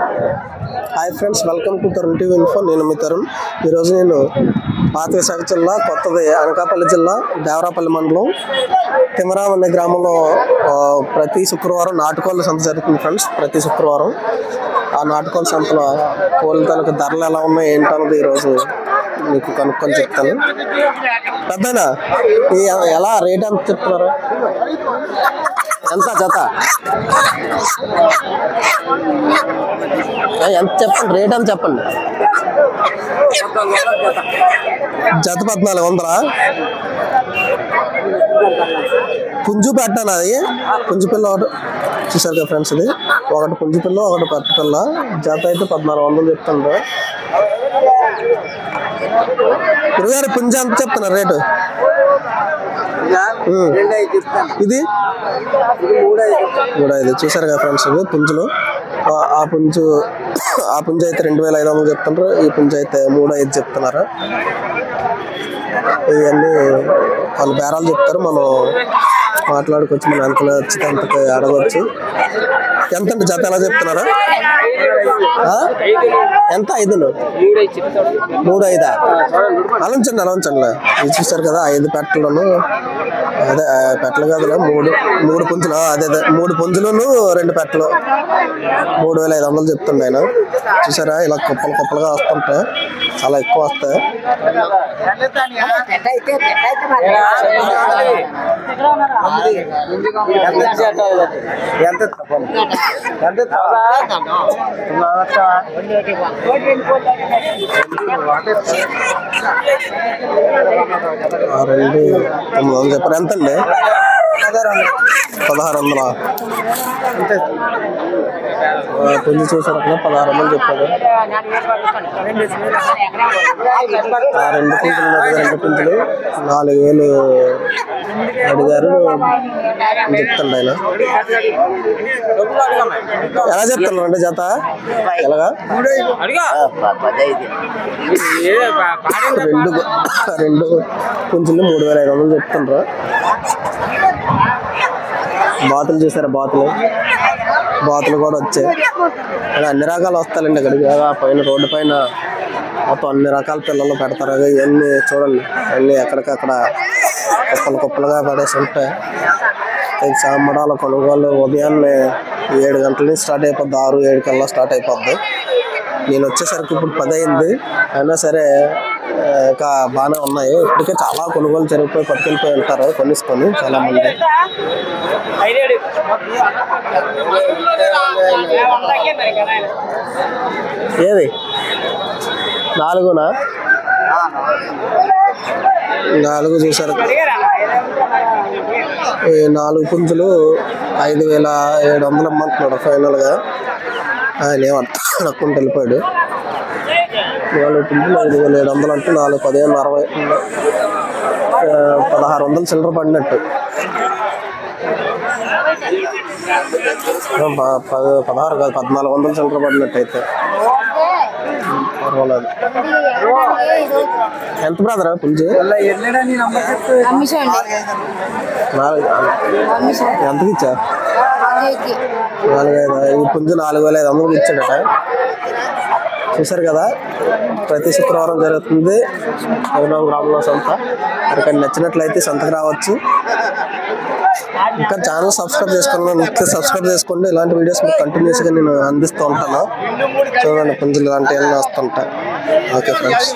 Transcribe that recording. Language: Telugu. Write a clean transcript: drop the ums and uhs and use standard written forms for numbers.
Hi friends, welcome to Tarun TV info. నేను మీ తరుణ్. ఈరోజు నేను పాత విశాఖ జిల్లా కొత్తది అనకాపల్లి జిల్లా దేవరాపల్లి మండలం తిమరాం అనే గ్రామంలో ప్రతి శుక్రవారం నాటుకోళ్ళ సంత జరుగుతుంది ఫ్రెండ్స్. ప్రతి శుక్రవారం ఆ నాటుకోళ్ళ సంతలో కోళ్ళ తాలూకు ధరలు ఎలా ఉన్నాయి ఏంటన్నది ఈరోజు మీకు కనుక్కొని చెప్తాను. పెద్దనా ఎలా రేట్ ఎంత చెప్తున్నారు? ఎంత జత ఎంత చెప్పండి, రేట్ ఎంత చెప్పండి. జత 1400. పుంజు పెట్టాను, అది పుంజు పిల్ల ఒకటి చూసారు కదా ఫ్రెండ్స్. ఇది ఒకటి పుంజు పిల్ల, ఒకటి పెట్ట పిల్ల. జత అయితే 1400 చెప్తుండ్రు. గురుగారు పుంజు ఎంత చెప్తున్నారు రేటు? ఇది 3,500 చూసారు కదా ఫ్రెండ్స్. ఇది పుంజులు. ఆ పుంజు అయితే 2,500 చెప్తున్నారు. ఈ పుంజు అయితే 3,500 చెప్తున్నారు. ఇవన్నీ వాళ్ళు బేరాలు చెప్తారు, మనం మాట్లాడుకోవచ్చు. మనం ఎంతలో వచ్చితే అంతకి అడగవచ్చు. ఎంతండి జత ఎలా చెప్తున్నారా? ఎంత? 5 3,500 అలంచండి. ఇది చూసారు కదా, 5 పెట్టలను, అదే పెట్టలు కాదులే, 3 పుంజులు. అదే 3 పుంజులను 2 పెట్టలు 3,500 చెప్తుండే ఆయన. చూసారా, ఇలా కుప్పలుగా వస్తుంటాయి, చాలా ఎక్కువ వస్తాయి. చెప్పారు. ఎంతండి? 1,600. పుంజు చూసారు అక్కడ 1,600 చెప్పారు. 2 పుంజులు 4,000 అడిగారు చెప్తాండి ఆయన. ఎలా చెప్తున్నారు అంటే జత ఎలాగా? 2 పుంజులు 3,500 చెప్తుండ్రు. బాతులు చూసారా? బాతులు కూడా వచ్చాయి. అన్ని రకాలు వస్తాయండి ఇక్కడికి. పైన రోడ్డు పైన మొత్తం అన్ని రకాల పిల్లలు పెడతారు. ఇవన్నీ చూడండి, అన్నీ ఎక్కడికక్కడ కుప్పలుగా పడేసి ఉంటాయి. సాంబడాల కొనుగోలు ఉదయాన్నే 7 గంటల నుంచి స్టార్ట్ అయిపోద్ది. 6-7 కల్లా స్టార్ట్ అయిపోద్ది. నేను వచ్చేసరికి ఇప్పుడు 10 అయింది. అయినా సరే ఇంకా బాగానే ఉన్నాయి. ఇప్పటికే చాలా కొనుగోలు జరిగిపోయి పట్టుకెళ్ళిపోయి ఉంటారు కొనిసుకొని చాలా మంది. ఏది 4నా? 4 చూసారు. 4 పుంజులు 5,700 అమ్మంటున్నాడు ఫైనల్గా. ఆయన ఏమనుకుంటూ వెళ్ళిపోయాడు. 4 పుంజులు 5,700 అంటే 4 15 60 1,600 చిల్లర పడినట్టు. 16 కాదు 1,400 చిల్లర పడినట్టు అయితే పర్వాలేదు. ఎంత బ్రదర్ పుంజు? ఎంతకి ఇచ్చా? 4,500. ఈ పుంజు 4,500 ఇచ్చాడట. చూసారు కదా, ప్రతి శుక్రవారం జరుగుతుంది తిమరాం గ్రామంలో సంత. ఇక్కడ నచ్చినట్లయితే సంతకు రావచ్చు. ఇంకా ఛానల్ సబ్స్క్రైబ్ చేసుకోండి. ఇలాంటి వీడియోస్ మీకు కంటిన్యూస్గా నేను అందిస్తూ ఉంటాను. చూడండి పుంజులు ఇలాంటివన్నీ వస్తుంటాయి. Okay friends.